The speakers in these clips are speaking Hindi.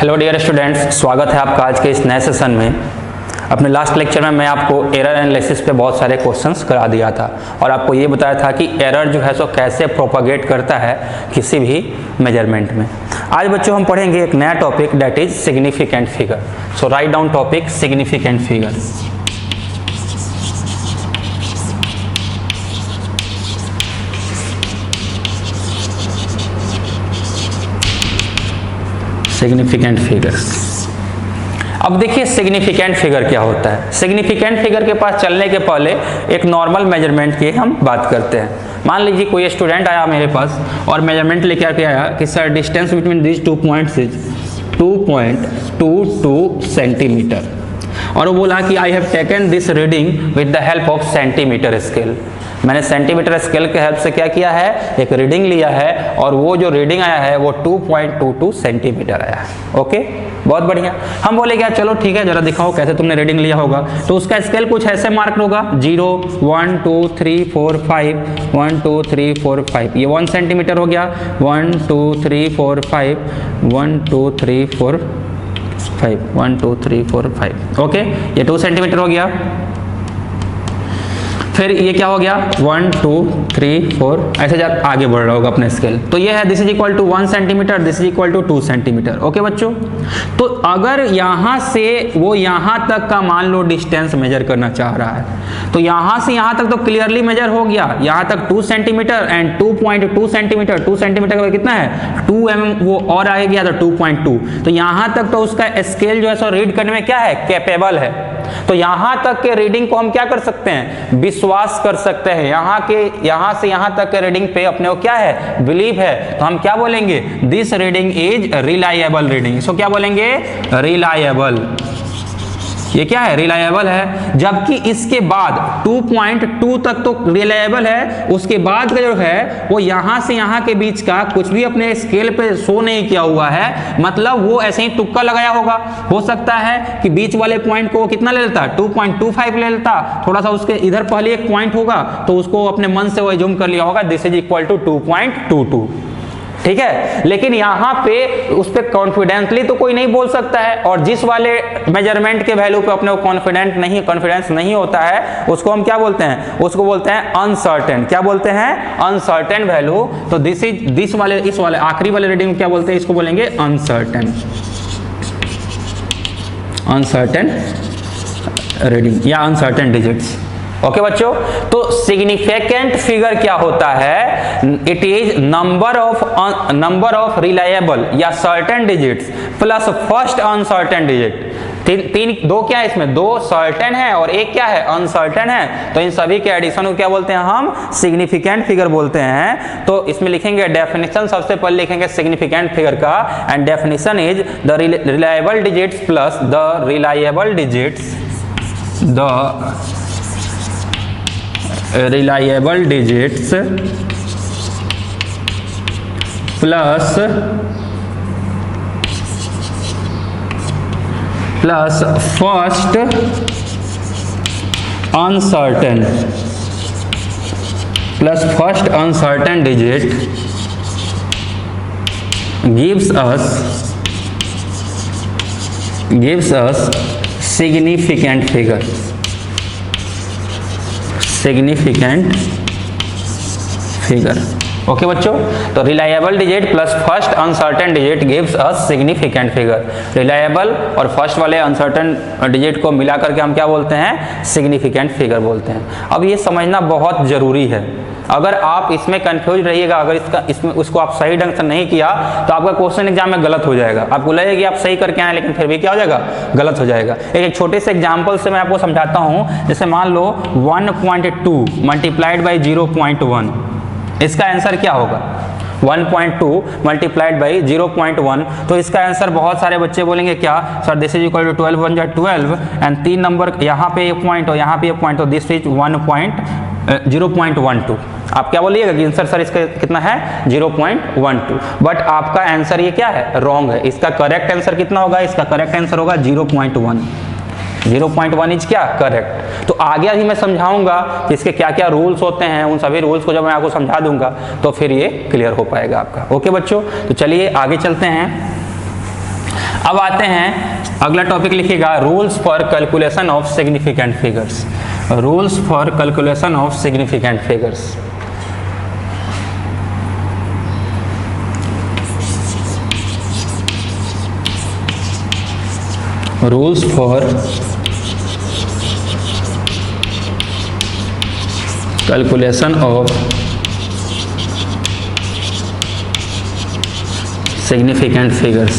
हेलो डियर स्टूडेंट्स, स्वागत है आपका आज के इस नए सेशन में। अपने लास्ट लेक्चर में मैं आपको एरर एनालिसिस पे बहुत सारे क्वेश्चंस करा दिया था और आपको ये बताया था कि एरर जो है सो कैसे प्रोपागेट करता है किसी भी मेजरमेंट में। आज बच्चों हम पढ़ेंगे एक नया topic, that is significant figure. So write down topic significant figure. Significant figure. अब देखिए सिग्निफिकेंट फिगर क्या होता है। सिग्निफिकेंट फिगर के पास चलने के पहले एक नॉर्मल मेजरमेंट की हम बात करते हैं। मान लीजिए कोई स्टूडेंट आया मेरे पास और मेजरमेंट लेकर के आया कि sir distance between this 2 points is 2.22 centimetre, और वो बोला कि I have taken this reading with the help of centimetre scale. मैंने सेंटीमीटर स्केल के हेल्प से क्या किया है, एक रीडिंग लिया है और वो जो रीडिंग आया है वो 2.22 सेंटीमीटर आया है। ओके, बहुत बढ़िया। हम बोले क्या, चलो ठीक है, जरा दिखाओ कैसे तुमने रीडिंग लिया होगा। तो उसका स्केल कुछ ऐसे मार्क होगा 0 1 2 3 4 5 1 2 3 4 5। ये 1 सेंटीमीटर हो गया। 1 2 3 4 5 1 2 3 4 5 1 2 3 4 5। ओके, ये 2 सेंटीमीटर हो गया। फिर ये क्या हो गया 1 2 3 4, ऐसे आगे बढ़ रहा होगा अपने स्केल। तो ये है this is equal to 1 centimetre, this is equal to 2 centimetre. Okay बच्चों, तो अगर यहां से वो यहां तक का मान लो डिस्टेंस मेजर करना चाह रहा है तो यहां से यहां तक तो क्लियरली मेजर हो गया। यहां तक 2 सेंटीमीटर एंड 2.2 सेंटीमीटर। 2 सेंटीमीटर का कितना है 2 mm, वो और आगे गया तो 2.2। तो यहां तक तो उसका स्केल जो है सो रीड करने में क्या है, कैपेबल है। तो यहां तक के रीडिंग को हम क्या कर सकते हैं, विश्वास कर सकते हैं। यहां से यहां तक के रीडिंग पे अपने को क्या है, बिलीव है। तो हम क्या बोलेंगे, this reading is reliable reading. So क्या बोलेंगे, रिलायबल। ये क्या है, रिलायबल है। जबकि इसके बाद 2.2 तक तो रिलायबल है, उसके बाद का जो है वो यहां से यहां के बीच का कुछ भी अपने स्केल पे शो नहीं किया हुआ है। मतलब वो ऐसे ही तुक्का लगाया होगा। हो सकता है कि बीच वाले पॉइंट को कितना ले लेता, 2.25 ले लेता, थोड़ा सा उसके इधर पहले एक पॉइंट होगा तो उसको अपने मन से वो एज्यूम कर लिया होगा दिस इज इक्वल टू 2.22। ठीक है, लेकिन यहां पे उस पे कॉन्फिडेंटली तो कोई नहीं बोल सकता है। और जिस वाले मेजरमेंट के वैल्यू पे अपने को कॉन्फिडेंस नहीं होता है उसको हम क्या बोलते हैं, उसको बोलते हैं अनसर्टेन। क्या बोलते हैं, अनसर्टेन वैल्यू। तो इस वाले आखिरी वाले रीडिंग क्या बोलते हैं, इसको बोलेंगे अनसर्टेन रीडिंग या अनसर्टेन डिजिट्स। ओके बच्चों, तो सिग्निफिकेंट फिगर क्या होता है, it is number of reliable या certain digits plus first uncertain digit. दो क्या है इसमें, 2 सर्टेन है और एक क्या है, अनसर्टेन है। तो इन सभी के एडिशन को क्या बोलते हैं, हम सिग्निफिकेंट फिगर बोलते हैं। तो इसमें लिखेंगे डेफिनेशन, सबसे पहले लिखेंगे सिग्निफिकेंट फिगर का, and definition is the reliable digits plus the reliable digits plus first uncertain digit gives us significant figure। Okay बच्चों, तो reliable digit plus first uncertain digit gives us significant figure. Reliable और फर्स्ट वाले अनसर्टेन डिजिट को मिला करके हम क्या बोलते हैं, सिग्निफिकेंट फिगर बोलते हैं। अब ये समझना बहुत जरूरी है। अगर आप इसमें कंफ्यूज रहिएगा, अगर इसमें उसको आप सही ढंग से नहीं किया तो आपका क्वेश्चन एग्जाम में गलत हो जाएगा। आपको लगेगा कि आप सही करके आए लेकिन फिर भी क्या हो जाएगा, गलत हो जाएगा। एक छोटे से एग्जाम्पल से मैं आपको समझाता हूं। जैसे मान लो 1.2 मल्टीप्लाइड बाई 0.1, इसका आंसर क्या होगा, 1.2 मल्टीप्लाइड बाई 0.1। तो इसका आंसर बहुत सारे बच्चे बोलेंगे क्या, sir this is equal to 12 1 जा 12 एंड 3 नंबर यहाँ पे एक पॉइंट और यहाँ पे एक पॉइंट, तो दिस इज 0.12। आप क्या बोलिएगा कि आंसर सर इसका कितना है 0.12, बट आपका आंसर ये क्या है, रॉन्ग है। इसका करेक्ट आंसर कितना होगा, इसका करेक्ट आंसर होगा 0.1। 0.1 इज क्या करेक्ट। तो आगे अभी मैं समझाऊंगा कि इसके क्या क्या रूल्स होते हैं, उन सभी रूल्स को जब मैं आपको समझा दूंगा तो फिर ये क्लियर हो पाएगा आपका। ओके बच्चों, तो चलिए आगे चलते हैं। अब आते हैं अगला टॉपिक लिखिएगा, rules for calculation of significant figures. Rules for calculation of significant figures. Rules for calculation of significant figures.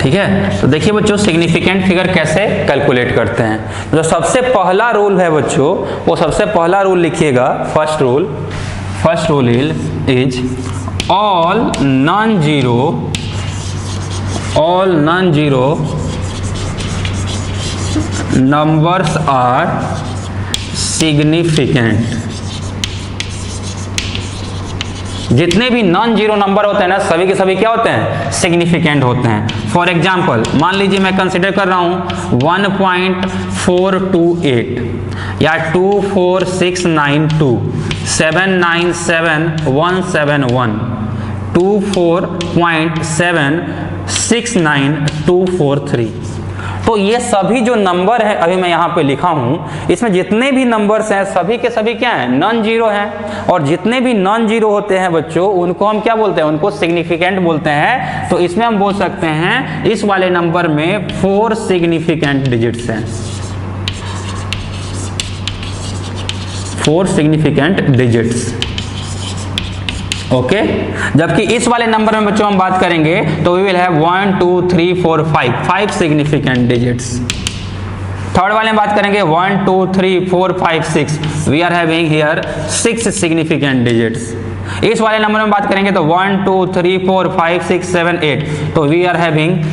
ठीक है, तो देखिए बच्चों सिग्निफिकेंट फिगर कैसे कैलकुलेट करते हैं। जो सबसे पहला रूल है बच्चों, वो सबसे पहला रूल लिखिएगा, first rule is all non-zero numbers are significant। जितने भी नॉन जीरो नंबर होते हैं ना, सभी के सभी क्या होते हैं, सिग्निफिकेंट होते हैं। फॉर एग्जाम्पल मान लीजिए मैं कंसिडर कर रहा हूं 1.428 या 24692, 797171, 24.769243। तो ये सभी जो नंबर है अभी मैं यहाँ पे लिखा हूँ, इसमें जितने भी नंबर्स हैं सभी के सभी क्या हैं, नॉन जीरो हैं। और जितने भी नॉन जीरो होते हैं बच्चों, उनको हम क्या बोलते हैं, उनको सिग्निफिकेंट बोलते हैं। तो इसमें हम बोल सकते हैं इस वाले नंबर में 4 सिग्निफिकेंट डिजिट्स हैं, 4 सिग्निफिकेंट डिजिट्स। ओके, जबकि इस वाले नंबर में बच्चों हम बात करेंगे तो we will have 1 2 3 4 5 significant digits. Third वाले में बात करेंगे 1 2 3 4 5 6, we are having here 6 significant digits. इस वाले नंबर में बात करेंगे तो 1 2 3 4 5 6 7 8, तो we are having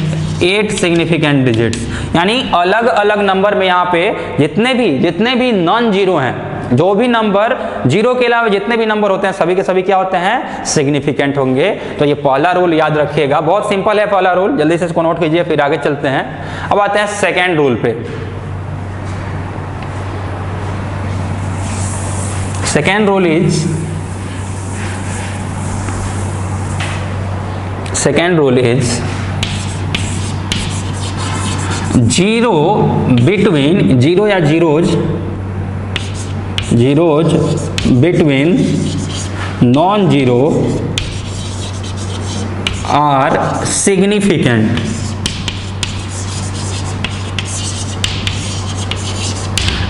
8 significant digits. यानी अलग अलग नंबर में यहाँ पे जितने भी नॉन जीरो हैं, जो भी नंबर जीरो के अलावा जितने भी नंबर होते हैं सभी के सभी क्या होते हैं, सिग्निफिकेंट होंगे। तो ये पहला रूल याद रखिएगा, बहुत सिंपल है पहला रूल, जल्दी से इसको नोट कीजिए फिर आगे चलते हैं। अब आते हैं सेकेंड रूल पे। Second rule is zero between, zero या zeros between non-zero are significant।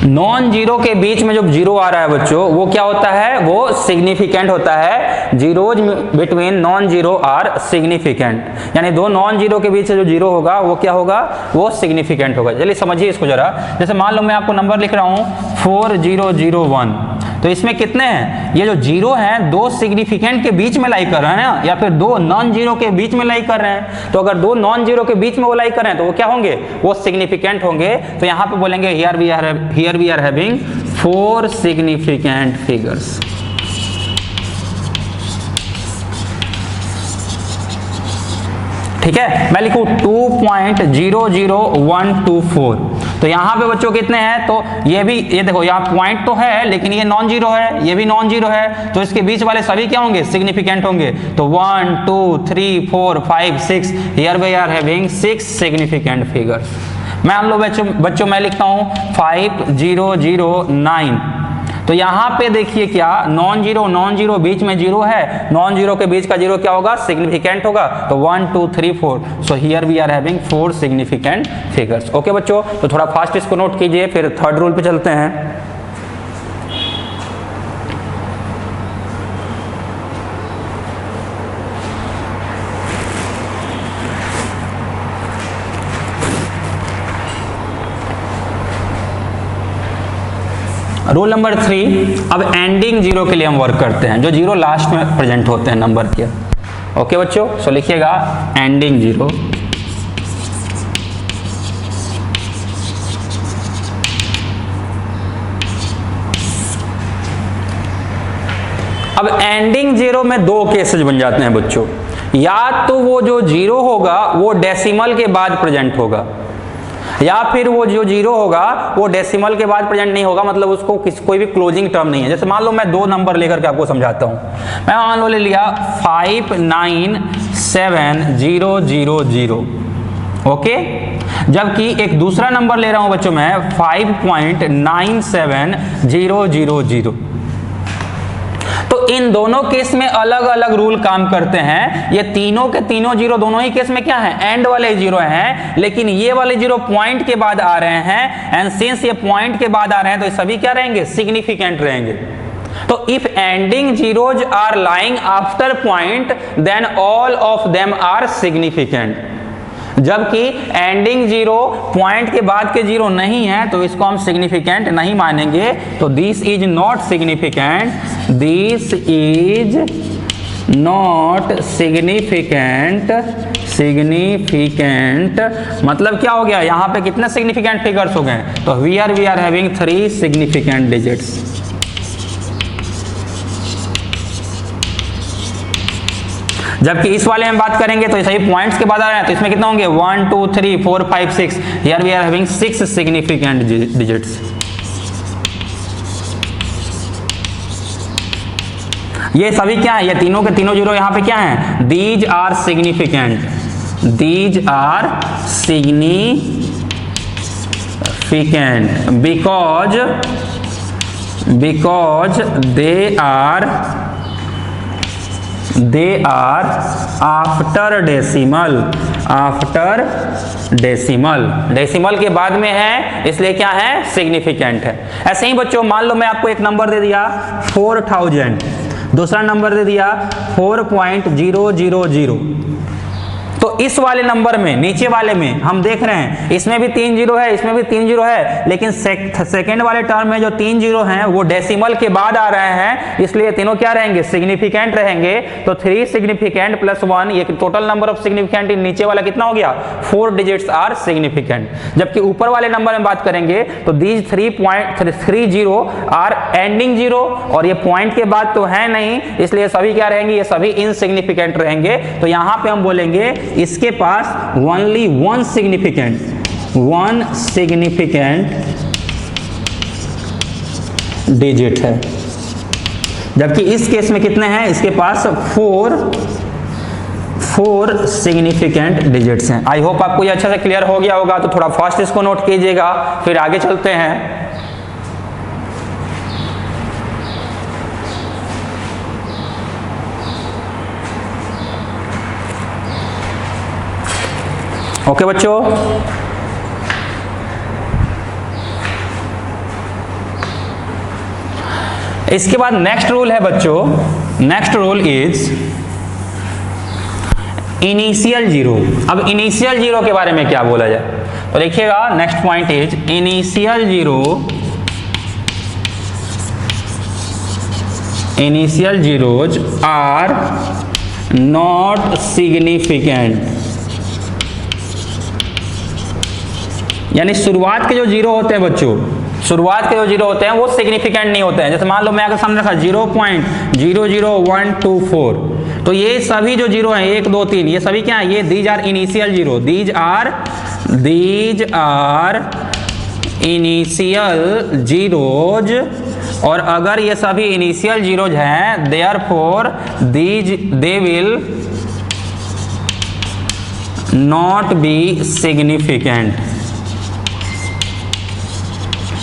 Non zero के बीच में जो जीरो आ रहा है बच्चों, वो क्या होता है, वो सिग्निफिकेंट होता है। Zeros between non zero are significant, यानी दो नॉन जीरो के बीच से जो जीरो होगा वो क्या होगा, वो सिग्निफिकेंट होगा। चलिए समझिए इसको जरा। जैसे मान लो मैं आपको नंबर लिख रहा हूं 4001, तो इसमें कितने हैं, ये जो जीरो हैं दो सिग्निफिकेंट के बीच में लाई कर रहे हैं ना, या फिर दो नॉन जीरो के बीच में लाई कर रहे हैं। तो अगर दो नॉन जीरो के बीच में वो लाई कर रहे हैं तो वो क्या होंगे, वो सिग्निफिकेंट होंगे। तो यहाँ पे बोलेंगे here we are having 4 significant figures. ठीक है, मैं लिखूं 2.00124, तो यहाँ पे बच्चों कितने हैं, तो ये देखो यहाँ पॉइंट तो है लेकिन ये नॉन जीरो है, ये भी नॉन जीरो है, तो इसके बीच वाले सभी क्या होंगे, सिग्निफिकेंट होंगे। तो 1 2 3 4 5 6, here we are having 6 significant figures. मान लो बच्चों मैं लिखता हूँ 5009, तो यहाँ पे देखिए क्या नॉन जीरो बीच में जीरो है, नॉन जीरो के बीच का जीरो क्या होगा, सिग्निफिकेंट होगा। तो 1 2 3 4, so here we are having 4 significant figures. Okay बच्चों, तो थोड़ा फास्ट इसको नोट कीजिए, फिर थर्ड रूल पे चलते हैं। रूल नंबर 3, अब एंडिंग जीरो के लिए हम वर्क करते हैं, जो जीरो लास्ट में प्रेजेंट होते हैं नंबर के। ओके बच्चों, सो लिखिएगा एंडिंग जीरो। अब एंडिंग जीरो में दो केसेस बन जाते हैं बच्चों, या तो वो जो जीरो होगा वो डेसिमल के बाद प्रेजेंट होगा, या फिर वो जो जीरो होगा वो डेसिमल के बाद प्रेजेंट नहीं होगा, मतलब उसको कोई भी क्लोजिंग टर्म नहीं है। जैसे मान लो मैं दो नंबर लेकर के आपको समझाता हूं, मैं मान लो ले लिया 597,000, ओके, जबकि एक दूसरा नंबर ले रहा हूं बच्चों मैं 5.97,000। तो इन दोनों केस में अलग अलग रूल काम करते हैं। ये तीनों के तीनों जीरो दोनों ही केस में क्या है, एंड वाले जीरो हैं, लेकिन ये वाले जीरो पॉइंट के बाद आ रहे हैं, एंड सिंस ये पॉइंट के बाद आ रहे हैं तो ये सभी क्या रहेंगे, सिग्निफिकेंट रहेंगे। तो if ending zeros are lying after point then all of them are significant. जबकि एंडिंग जीरो पॉइंट के बाद के जीरो नहीं है तो इसको हम सिग्निफिकेंट नहीं मानेंगे। तो this is not significant, this is not significant. मतलब क्या हो गया, यहां पे कितने सिग्निफिकेंट फिगर्स हो गए, तो we are having 3 significant digits. जबकि इस वाले में बात करेंगे तो सभी पॉइंट्स के बाद आ रहे हैं, तो इसमें कितने होंगे 1 2 3 4 5 6, here we are having 6 significant digits. ये सभी क्या है, ये तीनों के तीनों जीरो यहाँ पे क्या है, these are significant, these are significant because they are after decimal के बाद में है, इसलिए क्या है, सिग्निफिकेंट है। ऐसे ही बच्चों मान लो मैं आपको एक नंबर दे दिया 4000, दूसरा नंबर दे दिया 4.000, तो इस वाले नंबर में, नीचे वाले में हम देख रहे हैं इसमें भी 3 जीरो है, इसमें भी 3 जीरो है, लेकिन सेकेंड वाले टर्म में जो 3 जीरो हैं वो डेसिमल के बाद आ रहे हैं, इसलिए तीनों क्या रहेंगे, सिग्निफिकेंट रहेंगे। तो 3 सिग्निफिकेंट प्लस 1, ये टोटल नंबर ऑफ सिग्निफिकेंट नीचे वाला कितना हो गया, 4 डिजिट्स आर सिग्निफिकेंट। जबकि ऊपर वाले नंबर में बात करेंगे तो दीज 3.30 आर एंडिंग जीरो, और ये पॉइंट के बाद तो है नहीं, इसलिए सभी क्या रहेंगे, ये सभी इनसिग्निफिकेंट रहेंगे। तो यहां पे हम बोलेंगे इसके पास ओनली वन सिग्निफिकेंट डिजिट है, जबकि इस केस में कितने हैं, इसके पास 4 सिग्निफिकेंट डिजिट्स हैं। आई होप आपको ये अच्छा से क्लियर हो गया होगा, तो थोड़ा फास्ट इसको नोट कीजिएगा, फिर आगे चलते हैं। ओके बच्चों, इसके बाद नेक्स्ट रूल है बच्चों, next rule is initial zero. अब इनिशियल जीरो के बारे में क्या बोला जाए, तो देखिएगा next point is initial zeros are not significant, यानी शुरुआत के जो जीरो होते हैं बच्चों, शुरुआत के जो जीरो होते हैं वो सिग्निफिकेंट नहीं होते हैं। जैसे मान लो मैं आपके सामने रखा 0.00124, तो ये सभी जो जीरो हैं 1 2 3, ये सभी क्या है, ये these are initial zero, these are initial zeros. और अगर ये सभी इनिशियल जीरोज हैं, therefore they will not be significant.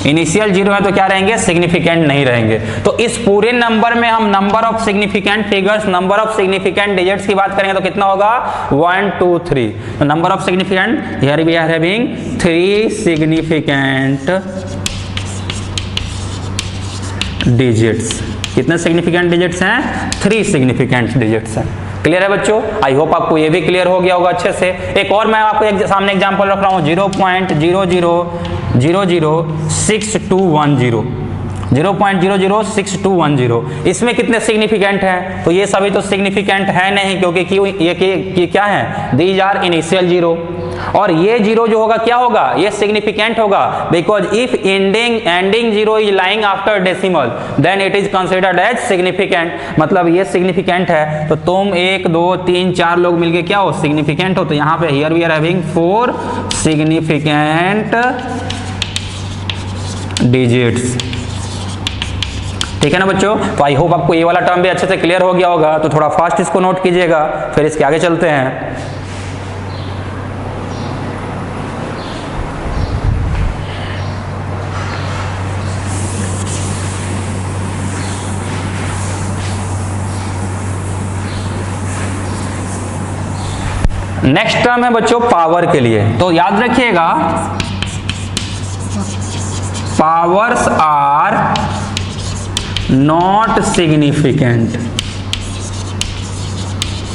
Initial zero है तो क्या रहेंगे, सिग्निफिकेंट नहीं रहेंगे। तो इस पूरे नंबर में हम number of significant figures, number of significant digits की बात करेंगे तो कितना होगा, 1 2 3। तो number of significant, here we are having 3 significant digits. कितने सिग्निफिकेंट डिजिट्स हैं, 3 सिग्निफिकेंट डिजिट्स हैं। क्लियर है बच्चों, आई होप आपको ये भी क्लियर हो गया होगा अच्छे से। एक और मैं आपको सामने एग्जांपल रख रहा हूँ 0.00006210, 0.006210। इसमें कितने सिग्निफिकेंट हैं? तो ये सभी तो सिग्निफिकेंट है नहीं, क्योंकि क्यों ये क्या है, दीज आर इनिशियल जीरो। और ये जीरो जो होगा क्या होगा, ये सिग्निफिकेंट होगा, because if ending zero is lying after decimal then it is considered as significant. मतलब ये सिग्निफिकेंट है, तो तुम 1 2 3 4 लोग मिलके क्या हो, सिग्निफिकेंट हो। तो यहाँ पे here we are having 4 significant digits. ठीक है ना बच्चों? तो आई होप आपको ये वाला टर्म भी अच्छे से क्लियर हो गया होगा। तो थोड़ा फास्ट इसको नोट कीजिएगा, फिर इसके आगे चलते हैं। नेक्स्ट टर्म है बच्चों पावर के लिए। तो याद रखिएगा, powers are not significant.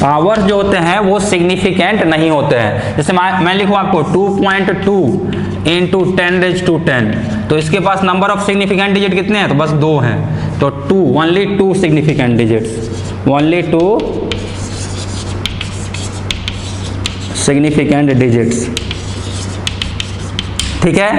Powers जो होते हैं वो सिग्निफिकेंट नहीं होते हैं। जैसे मैं लिखूं आपको 2.2 इंटू 10⁻10, तो इसके पास नंबर ऑफ सिग्निफिकेंट डिजिट कितने हैं, तो बस 2 हैं। तो 2 only 2 significant digits, only 2 significant digits. ठीक है,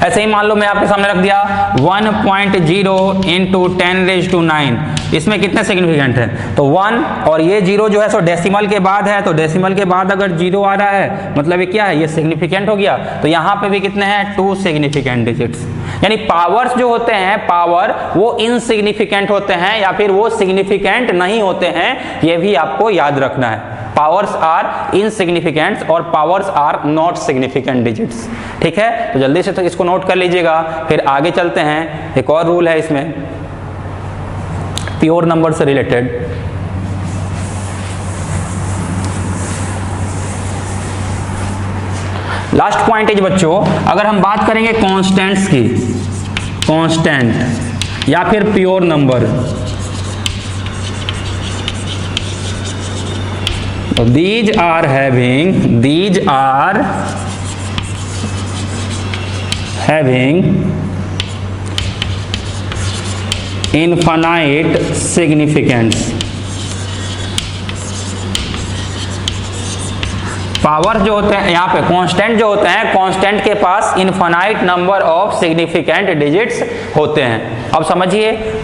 ऐसे ही मान लो मैं आपके सामने रख दिया 1.0 इंटू 10⁻9, इसमें कितने सिग्निफिकेंट है, तो 1। और ये 0 जो है सो डेसिमल के बाद है, तो डेसिमल के बाद अगर 0 आ रहा है मतलब ये क्या है, ये सिग्निफिकेंट हो गया। तो यहाँ पे भी कितने हैं, 2 सिग्निफिकेंट डिजिट्स। यानी पावर्स जो होते हैं, पावर वो इनसिग्निफिकेंट होते हैं या फिर वो सिग्निफिकेंट नहीं होते हैं, ये भी आपको याद रखना है। पावर्स आर इनसिग्निफिकेंट और powers are not significant digits. ठीक है, तो जल्दी से तो इसको नोट कर लीजिएगा, फिर आगे चलते हैं। एक और रूल है इसमें प्योर नंबर से रिलेटेड। लास्ट पॉइंट है बच्चों, अगर हम बात करेंगे कांस्टेंट्स की, कांस्टेंट या फिर प्योर नंबर, तो these are having infinite significance। Power जो होते हैं यहाँ पे, कांस्टेंट जो होते हैं, कांस्टेंट के पास infinite number of significant digits होते हैं। अब समझिए,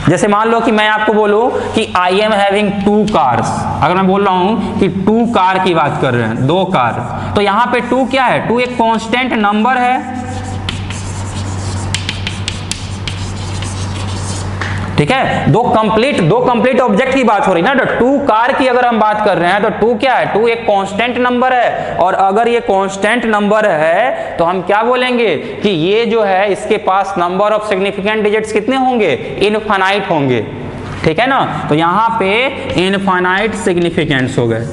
जैसे मान लो कि मैं आपको बोलूं कि आई एम हैविंग 2 कार्स, अगर मैं बोल रहा हूं कि 2 कार की बात कर रहे हैं, 2 कार, तो यहां पे 2 क्या है, 2 एक कांस्टेंट नंबर है। ठीक है, दो कंप्लीट ऑब्जेक्ट की बात हो रही है ना। तो 2 कार की अगर हम बात कर रहे हैं तो 2 क्या है, 2 एक कांस्टेंट नंबर है। और अगर ये कांस्टेंट नंबर है तो हम क्या बोलेंगे कि ये जो है इसके पास नंबर ऑफ सिग्निफिकेंट डिजिट्स कितने होंगे, इनफाइनाइट होंगे। ठीक है ना, तो यहां पे इनफाइनाइट सिग्निफिकेंस हो गए।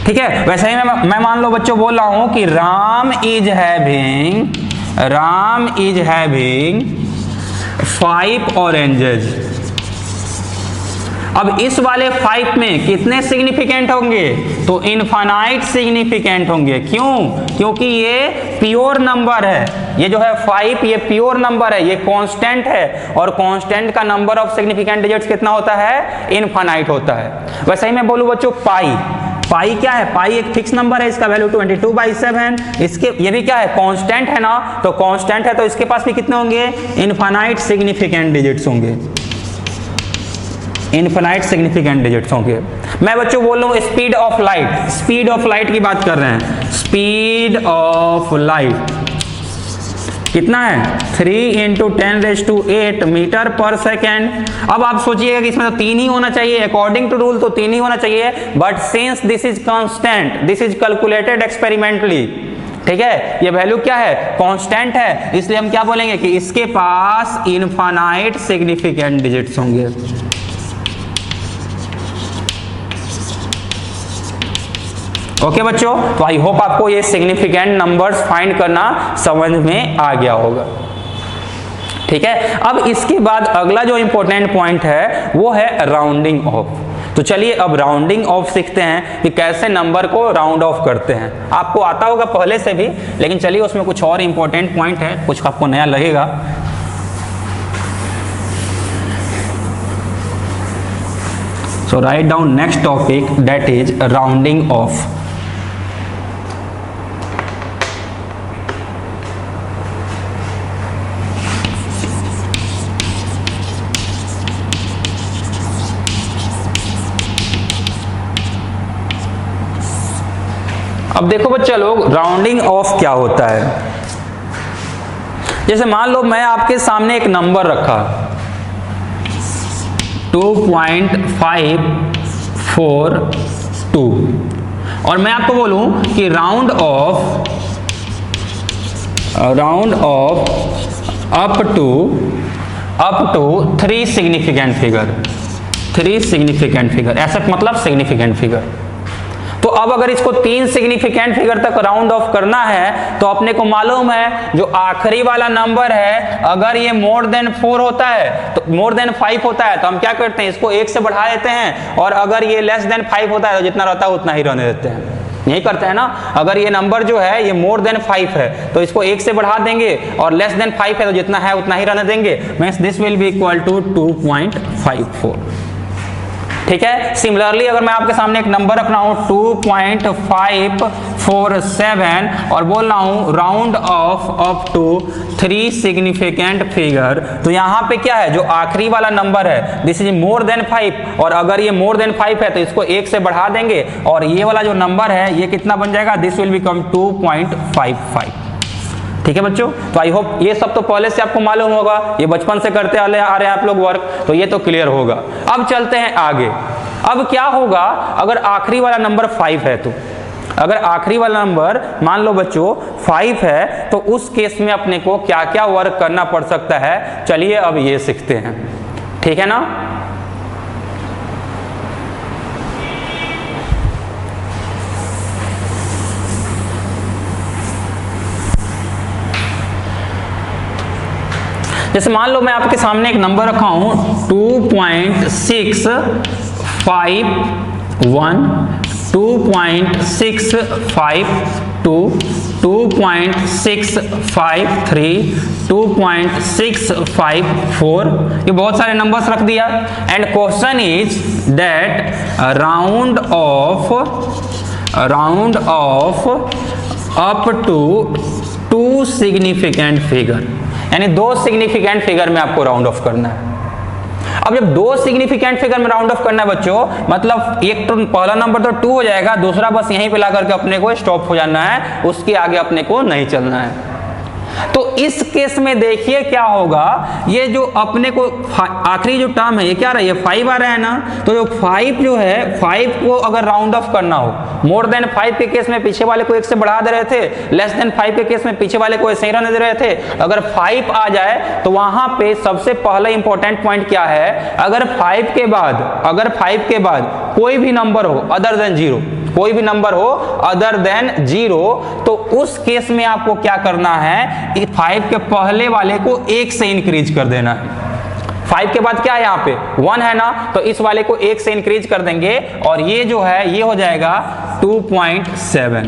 ठीक है, वैसे ही मैं मान लो बच्चों बोल रहा हूं कि राम इज हैविंग 5 ऑरेंजेस। अब इस वाले 5 में कितने सिग्निफिकेंट होंगे, तो इनफाइनाइट सिग्निफिकेंट होंगे। क्यों, क्योंकि ये प्योर नंबर है। ये जो है 5, ये प्योर नंबर है, ये कांस्टेंट है, और कांस्टेंट का नंबर ऑफ सिग्निफिकेंट डिजिट्स कितना होता है, इनफाइनाइट होता है। वैसे ही मैं बोलूं बच्चों पाई क्या है, पाई एक फिक्स नंबर है, इसका वैल्यू 22/7। इसके ये भी क्या है, कांस्टेंट है ना, तो कांस्टेंट है तो इसके पास भी कितने होंगे, इनफाइनाइट सिग्निफिकेंट डिजिट्स होंगे, इनफाइनाइट सिग्निफिकेंट डिजिट्स होंगे। मैं बच्चों बोल रहा हूं स्पीड ऑफ लाइट की बात कर रहे हैं। स्पीड ऑफ लाइट कितना है, 3 × 10⁸ मीटर पर सेकेंड। अब आप सोचिएगा कि इसमें तो 3 ही होना चाहिए, अकॉर्डिंग टू रूल तो 3 ही होना चाहिए, but since this is constant, this is calculated experimentally. ठीक है, ये वैल्यू क्या है, कांस्टेंट है, इसलिए हम क्या बोलेंगे कि इसके पास इनफाइनाइट सिग्निफिकेंट डिजिट्स होंगे। ओके बच्चों, तो आई होप आपको ये सिग्निफिकेंट नंबर्स फाइंड करना समझ में आ गया होगा। ठीक है, अब इसके बाद अगला जो इंपॉर्टेंट पॉइंट है वो है राउंडिंग ऑफ। तो चलिए अब राउंडिंग ऑफ सीखते हैं कि कैसे नंबर को राउंड ऑफ करते हैं। आपको आता होगा पहले से भी, लेकिन चलिए उसमें कुछ और इंपॉर्टेंट पॉइंट है, कुछ आपको नया लगेगा। So write down next topic, that is rounding off. अब देखो बच्चा लोग, राउंडिंग ऑफ क्या होता है। जैसे मान लो मैं आपके सामने एक नंबर रखा 2.542 और मैं आपको बोलूं कि round off up to 3 significant figure, ऐसा मतलब सिग्निफिकेंट फिगर। तो अब अगर इसको 3 सिग्निफिकेंट फिगर तक राउंड ऑफ करना है तो अपने को मालूम है जो आखिरी वाला नंबर है, अगर ये मोर देन 4 होता है तो मोर देन 5 होता है तो हम क्या करते हैं, इसको 1 से बढ़ा देते हैं, और अगर ये लेस देन 5 होता है तो जितना रहता है उतना ही रहने देते हैं। यही करते हैं ना। अगर ये नंबर जो है ये मोर देन 5 है तो इसको 1 से बढ़ा देंगे, और लेस देन 5 है तो जितना है उतना ही रहने देंगे। Means this will be equal to 2.54। ठीक है। सिमिलरली अगर मैं आपके सामने एक नंबर रख रहा हूं 2.547 और बोल रहा हूं round off up to 3 significant figure, तो यहां पे क्या है, जो आखिरी वाला नंबर है दिस इज मोर देन 5, और अगर ये मोर देन 5 है तो इसको 1 से बढ़ा देंगे, और ये वाला जो नंबर है ये कितना बन जाएगा, दिस विल बिकम 2.55। ठीक है बच्चों, तो आई होप ये सब तो पहले से आपको मालूम होगा, ये बचपन से करते आ रहे हैं आप लोग वर्क, तो ये तो क्लियर होगा। अब चलते हैं आगे। अब क्या होगा अगर आखिरी वाला नंबर 5 है, तो अगर आखिरी वाला नंबर मान लो बच्चों 5 है तो उस केस में अपने को क्या क्या वर्क करना पड़ सकता है, चलिए अब ये सीखते हैं। ठीक है ना। जैसे मान लो मैं आपके सामने एक नंबर रखा हूं 2.651, 2.652, 2.653, 2.654, ये बहुत सारे नंबर्स रख दिया। And question is that round off up to 2 significant figure, यानी 2 सिग्निफिकेंट फिगर में आपको राउंड ऑफ करना है। अब जब 2 सिग्निफिकेंट फिगर में राउंड ऑफ करना है बच्चों, मतलब एक तो पहला नंबर तो 2 हो जाएगा, दूसरा बस यहीं पे ला करके अपने को स्टॉप हो जाना है, उसके आगे अपने को नहीं चलना है। तो इस केस में देखिए क्या होगा, ये जो अपने को आखिरी जो टर्म है ये क्या रहा है, ये 5 आ रहा है ना, तो जो 5 जो है 5 को अगर राउंड ऑफ करना हो, मोर देन 5 के केस में पीछे वाले को 1 से बढ़ा दे रहे थे, लेस देन 5 के केस में पीछे वाले को ऐसे ही रहने दे रहे थे। अगर 5 आ जाए तो वहां पे सबसे पहला इंपॉर्टेंट पॉइंट क्या है, अगर 5 के बाद कोई भी नंबर हो अदर देन 0, कोई भी नंबर हो अदर देन 0, तो उस केस में आपको क्या करना है, 5 के पहले वाले को 1 से इंक्रीज कर देना है। 5 के बाद क्या है, यहाँ पे 1 है ना, तो इस वाले को 1 से इंक्रीज कर देंगे, और ये जो है ये हो जाएगा 2.7।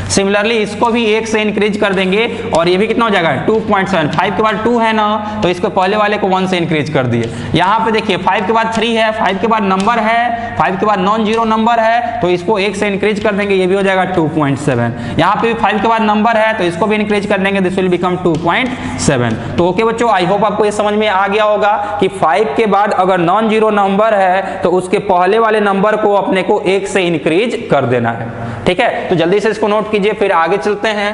सिमिलरली इसको भी 1 से इंक्रीज कर देंगे, और ये भी कितना हो जाएगा 2.7। 5 के बाद 2 है ना, तो इसको पहले वाले को 1 से इंक्रीज कर दिए। यहाँ पे देखिए 5 के बाद 3 है, 5 के बाद नंबर है, 5 के बाद नॉन जीरो नंबर है, तो इसको 1 से इंक्रीज कर देंगे, ये भी हो जाएगा 2.7। यहाँ पे भी 5 के बाद नंबर है तो इसको भी इंक्रीज कर देंगे, दिस विल बिकम 2.7। तो ओके बच्चों, आई होप आपको ये समझ में आ गया होगा कि 5 के बाद अगर नॉन जीरो नंबर है तो उसके पहले वाले नंबर को अपने को 1 से इंक्रीज कर देना है। ठीक है, तो जल्दी से इसको नोट कीजिए, फिर आगे चलते हैं।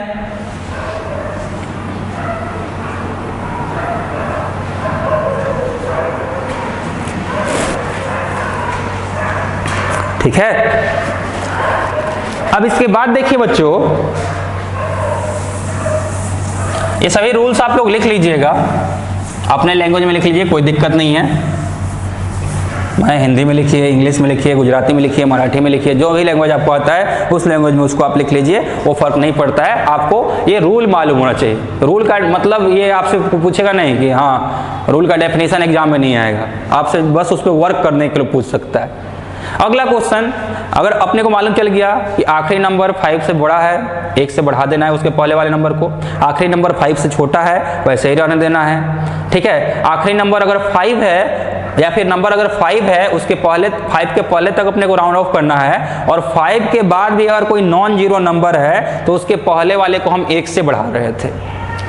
ठीक है, अब इसके बाद देखिए बच्चों, ये सभी रूल्स आप लोग लिख लीजिएगा, अपने लैंग्वेज में लिख लीजिए, कोई दिक्कत नहीं है। मैं हिंदी में लिखिए, इंग्लिश में लिखिए, गुजराती में लिखिए, मराठी में लिखिए, जो भी लैंग्वेज आपको आता है उस लैंग्वेज में उसको आप लिख लीजिए, वो फर्क नहीं पड़ता है। आपको ये रूल मालूम होना चाहिए। रूल का मतलब ये आपसे पूछेगा नहीं कि हाँ रूल का डेफिनेशन एग्जाम में नहीं आएगा, आपसे बस उस पर वर्क करने के लिए पूछ सकता है। अगला क्वेश्चन, अगर अपने को मालूम चल गया कि आखिरी नंबर 5 से बड़ा है, 1 से बढ़ा देना है उसके पहले वाले नंबर को, आखिरी नंबर 5 से छोटा है वैसे ही रहने देना है, ठीक है। आखिरी नंबर अगर 5 है या फिर नंबर अगर 5 है उसके पहले 5 के पहले तक अपने को राउंड ऑफ करना है, और 5 के बाद भी अगर कोई नॉन जीरो नंबर है तो उसके पहले वाले को हम 1 से बढ़ा रहे थे,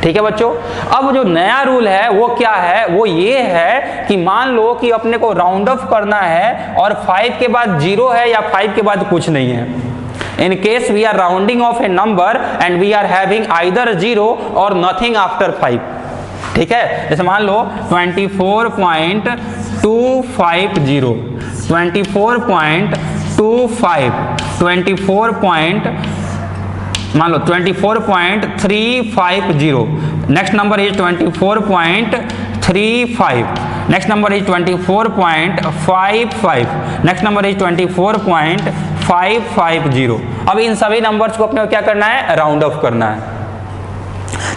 ठीक है बच्चों। अब जो नया रूल है वो क्या है, वो ये है कि मान लो कि अपने को राउंड ऑफ करना है और 5 के बाद 0 है या 5 के बाद कुछ नहीं है। In case we are rounding off a number and we are having either 0 और नथिंग आफ्टर 5, ठीक है। जैसे मान लो 24.250, 24.25, मान लो 24.350, next number is 24.35, next number is 24.55, next number is 24.550। अब इन सभी नंबर्स को अपने को क्या करना है, राउंड ऑफ करना है।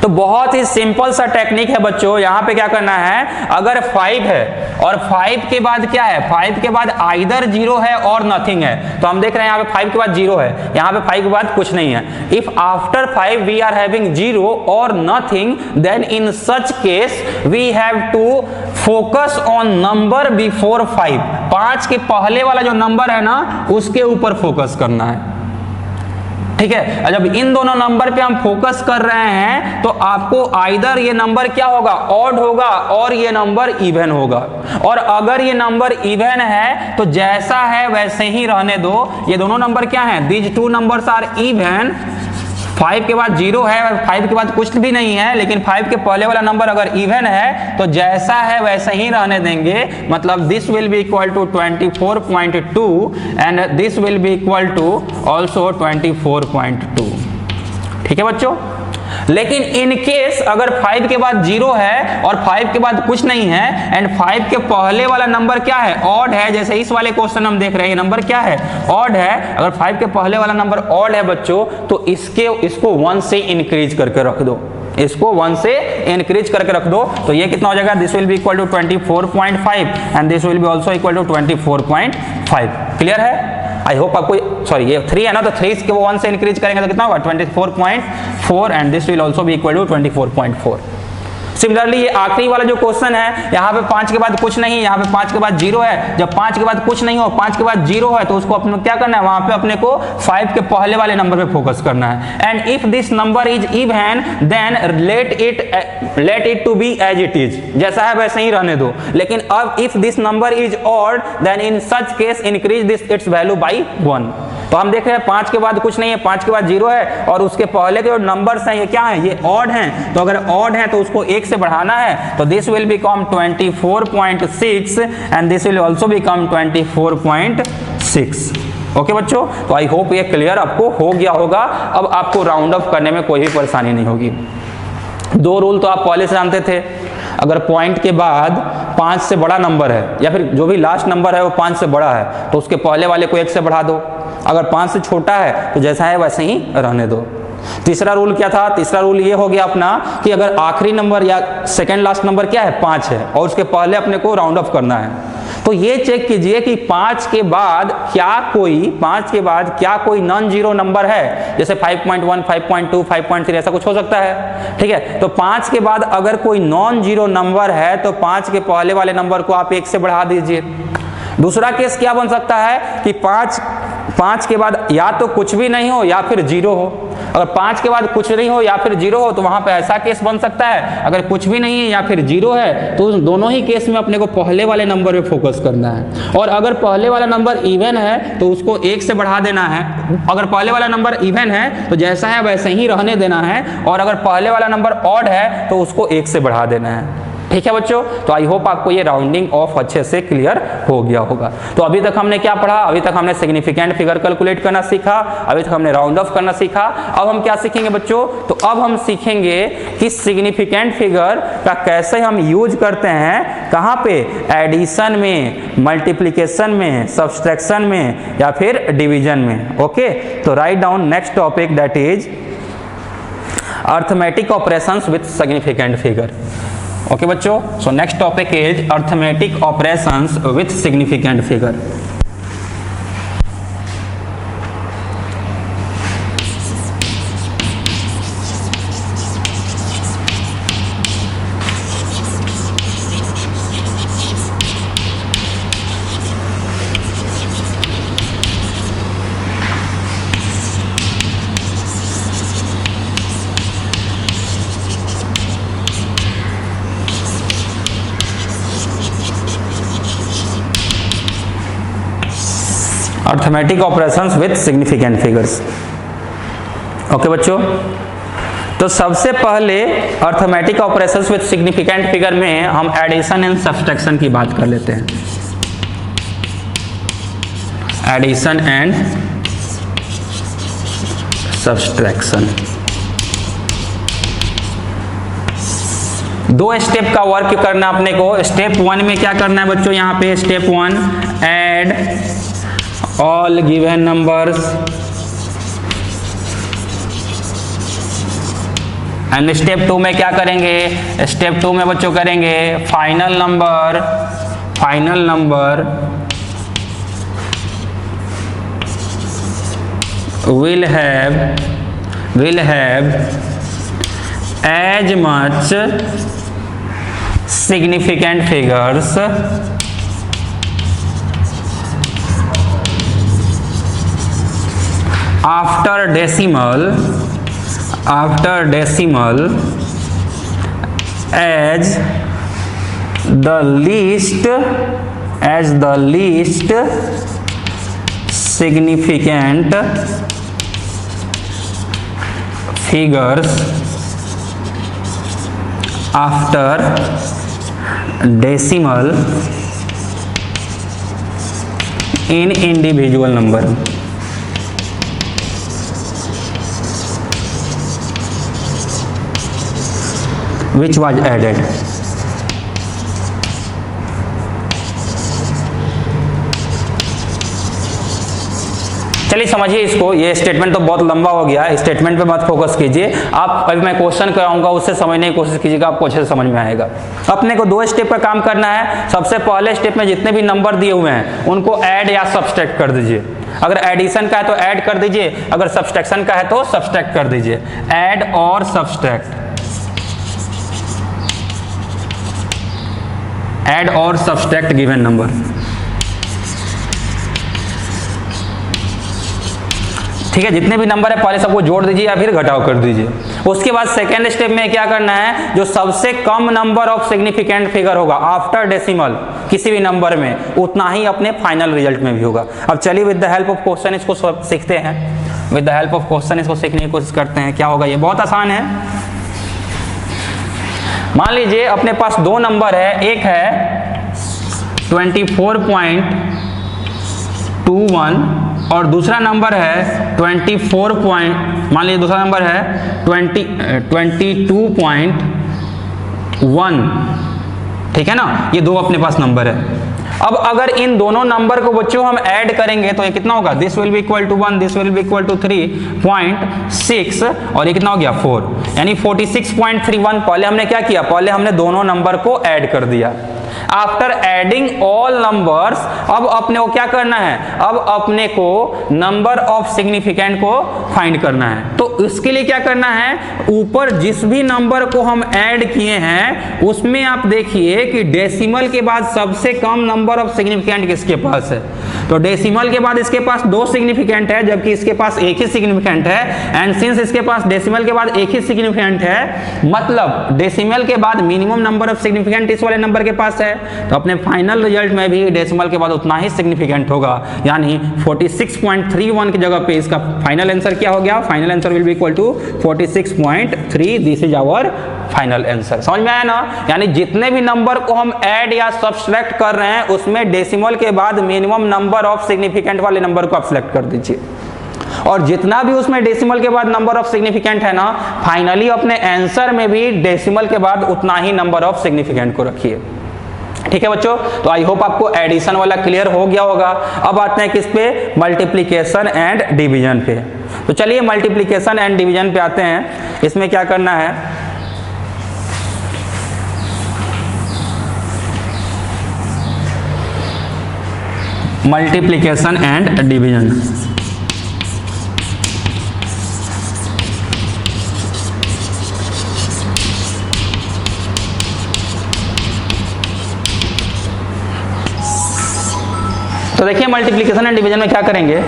तो बहुत ही सिंपल सा टेक्निक है बच्चों। यहाँ पे क्या करना है, अगर 5 है और 5 के बाद क्या है, 5 के बाद आइदर 0 है और नथिंग है, तो हम देख रहे हैं यहाँ पे 5 के बाद 0 है, यहाँ पे 5 के बाद कुछ नहीं है। If after 5 we are having 0 और nothing, then in such case we have to focus on number before 5। 5 के पहले वाला जो नंबर है ना उसके ऊपर फोकस करना है, ठीक है। जब इन दोनों नंबर पे हम फोकस कर रहे हैं तो आपको आइदर ये नंबर क्या होगा, ऑड होगा, और ये नंबर इवन होगा। और अगर ये नंबर इवन है तो जैसा है वैसे ही रहने दो। ये दोनों नंबर क्या हैं, these two numbers are even. 5 के बाद 0 है और 5 के बाद कुछ भी नहीं है, लेकिन 5 के पहले वाला नंबर अगर इवन है तो जैसा है वैसे ही रहने देंगे। मतलब this will be equal to 24.2 and this will be equal to also 24.2, ठीक है बच्चों। लेकिन इन केस अगर 5 के बाद 0 है और 5 के बाद कुछ नहीं है एंड 5 के पहले वाला नंबर क्या है, ऑड है, जैसे इस वाले क्वेश्चन हम देख रहे हैं, ये नंबर क्या है, ऑड है। अगर 5 के पहले वाला नंबर ऑड है बच्चों तो इसको 1 से इंक्रीज करके रख दो, इसको 1 से इंक्रीज करके रख दो। तो ये कितना हो जाएगा, this will be equal to 24.5 and this will be also equal to 24.5। Clear है? आई होप आपको, सॉरी ये 3 है ना, तो 3 के वो 1 से इंक्रीज करेंगे तो कितना होगा, 24.4 and this will also be equal to 24.4। Similarly ये आखिरी वाला जो क्वेश्चन है, यहाँ पे 5 के बाद कुछ नहीं, यहाँ पे 5 के बाद 0 है। जब 5 के बाद कुछ नहीं हो, 5 के बाद 0 है, तो उसको अपने क्या करना है, वहां पे अपने को 5 के पहले वाले नंबर पे फोकस करना है। And if this number is even then let it to be as it is, जैसा है वैसे ही रहने दो। लेकिन अब if this number is odd then in such case increase this its value by 1। तो हम देख रहे हैं 5 के बाद कुछ नहीं है, 5 के बाद 0 है और उसके पहले के जो नंबर्स हैं ये क्या है, ये ऑड हैं। तो अगर ऑड है तो उसको 1 से बढ़ाना है, तो this will become 24.6 and this will also become 24.6। Okay बच्चों, तो आई होप ये क्लियर आपको हो गया होगा। अब आपको राउंड ऑफ करने में कोई भी परेशानी नहीं होगी। 2 रूल तो आप पहले से जानते थे, अगर पॉइंट के बाद 5 से बड़ा नंबर है या फिर जो भी लास्ट नंबर है वो 5 से बड़ा है तो उसके पहले वाले को 1 से बढ़ा दो। अगर 5 से छोटा है तो जैसा है वैसे ही रहने दो। तीसरा रूल क्या था, तीसरा रूल ये हो गया अपना कि अगर आखिरी नंबर या सेकंड लास्ट नंबर क्या है, 5 है और उसके पहले अपने को राउंड ऑफ करना है, तो ये चेक कीजिए कि 5 के बाद क्या कोई नॉन जीरो नंबर है, जैसे 5.1, 5.2, 5.3 ऐसा कुछ हो सकता है, ठीक है। तो 5 के बाद अगर कोई नॉन जीरो नंबर है तो 5 के पहले वाले नंबर को आप 1 से बढ़ा दीजिए। दूसरा केस क्या बन सकता है कि 5 के बाद या तो कुछ भी नहीं हो या फिर 0 हो। अगर 5 के बाद कुछ नहीं हो या फिर 0 हो तो वहां पे ऐसा केस बन सकता है, अगर कुछ भी नहीं है या फिर 0 है तो दोनों ही केस में अपने को पहले वाले नंबर पे फोकस करना है। और अगर पहले वाला नंबर इवन है तो उसको 1 से बढ़ा देना है। अगर पहले वाला नंबर इवन है तो जैसा है वैसे ही रहने देना है, और अगर पहले वाला नंबर ऑड है तो उसको 1 से बढ़ा देना है। ठीक है बच्चों, तो आई होप आपको ये राउंडिंग ऑफ अच्छे से क्लियर हो गया होगा। तो अभी तक हमने क्या पढ़ा, अभी तक हमने सिग्निफिकेंट फिगर कैलकुलेट करना सीखा, अभी तक हमने राउंड ऑफ करना सीखा। अब हम क्या सीखेंगे बच्चों, तो अब हम सीखेंगे कि सिग्निफिकेंट फिगर का कैसे हम यूज करते हैं, कहाँ पे, एडिशन में, मल्टीप्लिकेशन में, सब्सट्रैक्शन में या फिर डिवीजन में। ओके, तो write down next topic that is arithmetic operations with significant figure. Okay बच्चों, so next topic is arithmetic operations with significant figure. Arithmetic operations with significant figures. Okay बच्चों, तो सबसे पहले arithmetic operations with significant figure में हम एडिशन एंड सब्सट्रैक्शन की बात कर लेते हैं। एडिशन एंड सब्सट्रैक्शन, दो स्टेप का वर्क करना अपने को। स्टेप 1 में क्या करना है बच्चों, यहाँ पे step 1 add all given numbers and step 2 में क्या करेंगे, स्टेप 2 में बच्चों करेंगे final number will have as much significant figures after decimal as the least significant figures after decimal in individual number। which was added। चलिए समझिए इसको, ये स्टेटमेंट तो बहुत लंबा हो गया, स्टेटमेंट पे मत फोकस कीजिए आप। अभी मैं क्वेश्चन कराऊंगा, उससे समझने की कोशिश कीजिएगा, आपको अच्छे से समझ में आएगा। अपने को 2 स्टेप का काम करना है। सबसे पहले स्टेप में जितने भी नंबर दिए हुए हैं उनको ऐड या सब्सट्रैक्ट कर दीजिए। अगर एडिशन का है तो ऐड कर दीजिए, अगर सब्सट्रैक्शन का है तो सब्सट्रैक्ट कर दीजिए। ऐड और सब्सट्रैक्ट, ऐड और सब्सट्रैक्ट गिवन नंबर। ठीक है, जितने भी नंबर है पहले सबको जोड़ दीजिए या फिर घटाव कर दीजिए। उसके बाद सेकेंड स्टेप में क्या करना है, जो सबसे कम नंबर ऑफ सिग्निफिकेंट फिगर होगा आफ्टर डेसिमल किसी भी नंबर में, उतना ही अपने फाइनल रिजल्ट में भी होगा। अब चलिए with the help of question इसको सीखते हैं। With the help of question इसको सीखने की कोशिश करते हैं। क्या होगा, ये बहुत आसान है। मान लीजिए अपने पास 2 नंबर है, एक है 24.21 और दूसरा नंबर है 24. मान लीजिए दूसरा नंबर है 22.1। ठीक है ना, ये 2 अपने पास नंबर है। अब अगर इन दोनों नंबर को बच्चों हम ऐड करेंगे तो ये कितना होगा, this will be equal to 1, this will be equal to 3.6 और ये कितना हो गया 4, यानी 46.31। पहले हमने क्या किया, पहले हमने दोनों नंबर को ऐड कर दिया। आफ्टर एडिंग ऑल नंबर्स, अब अपने को क्या करना है, अब अपने को नंबर ऑफ सिग्निफिकेंट को फाइंड करना है। तो इसके लिए क्या करना है, ऊपर जिस भी नंबर को हम ऐड किए हैं उसमें आप देखिए कि डेसिमल के बाद सबसे कम नंबर ऑफ सिग्निफिकेंट किसके पास है। तो डेसिमल के बाद इसके पास 2 सिग्निफिकेंट है जबकि इसके पास एक ही सिग्निफिकेंट है। एंड सिंस इसके पास डेसिमल के बाद एक ही सिग्निफिकेंट है, मतलब डेसिमल के बाद मिनिमम नंबर ऑफ सिग्निफिकेंट इस वाले नंबर के पास है, तो अपने फाइनल रिजल्ट में भी डेसिमल के बाद उतना ही सिग्निफिकेंट होगा, यानी 46.31 की जगह पे इसका फाइनल आंसर क्या हो गया, final answer will be equal to 46.3। This is our final answer. समझ में आया ना, यानी जितने भी नंबर को हम ऐड या सब्सट्रैक्ट कर रहे हैं उसमें डेसिमल के बाद मिनिमम नंबर ऑफ सिग्निफिकेंट वाले नंबर को आप सिलेक्ट कर दीजिए, और जितना भी उसमें डेसिमल के बाद नंबर ऑफ सिग्निफिकेंट है ना, फाइनली अपने आंसर में भी डेसिमल के बाद उतना ही नंबर ऑफ सिग्निफिकेंट को रखिए। ठीक है बच्चों, तो आई होप आपको एडिशन वाला क्लियर हो गया होगा। अब आते हैं किस पे, मल्टीप्लिकेशन एंड डिवीजन पे। तो चलिए मल्टीप्लिकेशन एंड डिवीजन पे आते हैं। इसमें क्या करना है, मल्टीप्लिकेशन एंड डिवीजन। तो देखिए मल्टीप्लिकेशन एंड डिवीजन में क्या करेंगे,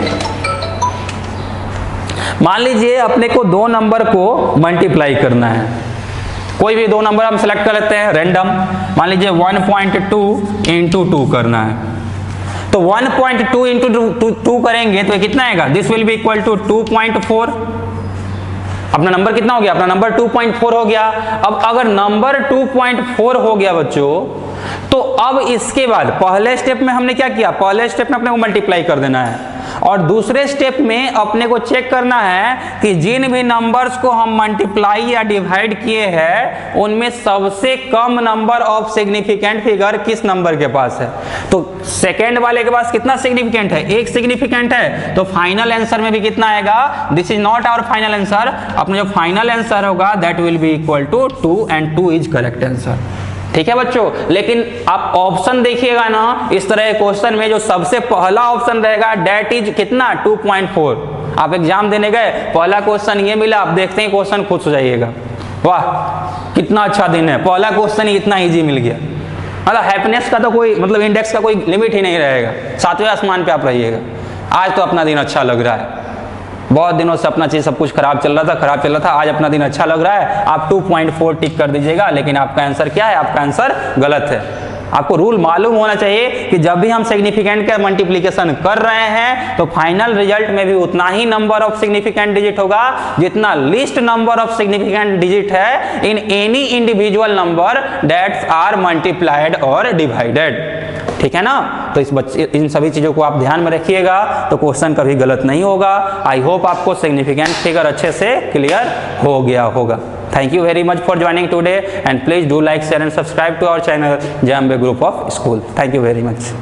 मान लीजिए अपने को 2 नंबर को मल्टीप्लाई करना है। कोई भी 2 नंबर हम सेलेक्ट कर लेते हैं रैंडम। मान लीजिए 1.2 × 2 करना है। तो 1.2 इंटू 2 करेंगे तो ये कितना आएगा, this will be equal to 2.4। अपना नंबर कितना हो गया, अपना नंबर 2.4 हो गया। अब अगर नंबर 2.4 हो गया बच्चों, तो अब इसके बाद पहले स्टेप में हमने क्या किया, पहले स्टेप में अपने को मल्टीप्लाई कर देना है, और दूसरे स्टेप में अपने को चेक करना है कि जिन भी नंबर्स को हम मल्टीप्लाई या डिवाइड किए हैं उनमें सबसे कम नंबर ऑफ सिग्निफिकेंट फिगर किस नंबर के पास है। तो सेकेंड वाले के पास कितना सिग्निफिकेंट है, 1 सिग्निफिकेंट है, तो फाइनल आंसर में भी कितना आएगा, this is not our final answer, अपना जो फाइनल आंसर होगा that will be equal to 2 and 2 is correct answer. ठीक है बच्चों, लेकिन आप ऑप्शन देखिएगा ना, इस तरह के क्वेश्चन में जो सबसे पहला ऑप्शन रहेगा डेट इज कितना 2.4। आप एग्जाम देने गए, पहला क्वेश्चन ये मिला, आप देखते हैं क्वेश्चन खुश हो जाइएगा, वाह कितना अच्छा दिन है, पहला क्वेश्चन ही इतना इजी मिल गया। मतलब हैप्पीनेस का तो कोई मतलब इंडेक्स का कोई लिमिट ही नहीं रहेगा, 7वें आसमान पे आप रहिएगा। आज तो अपना दिन अच्छा लग रहा है, बहुत दिनों से अपना चीज सब कुछ खराब चल रहा था, आज अपना दिन अच्छा लग रहा है। आप 2.4 टिक कर दीजिएगा, लेकिन आपका आंसर क्या है, आपका आंसर गलत है। आपको रूल मालूम होना चाहिए कि जब भी हम सिग्निफिकेंट का मल्टीप्लिकेशन कर रहे हैं तो फाइनल रिजल्ट में भी उतना ही नंबर ऑफ सिग्निफिकेंट डिजिट होगा जितना least number of significant digit है in any individual number that's are multiplied और डिवाइडेड। ठीक है ना, तो इन सभी चीजों को आप ध्यान में रखिएगा तो क्वेश्चन कभी गलत नहीं होगा। आई होप आपको सिग्निफिकेंट फिगर अच्छे से क्लियर हो गया होगा। Thank you very much for joining today and please do like, share and subscribe to our channel JMB Group of School. Thank you very much.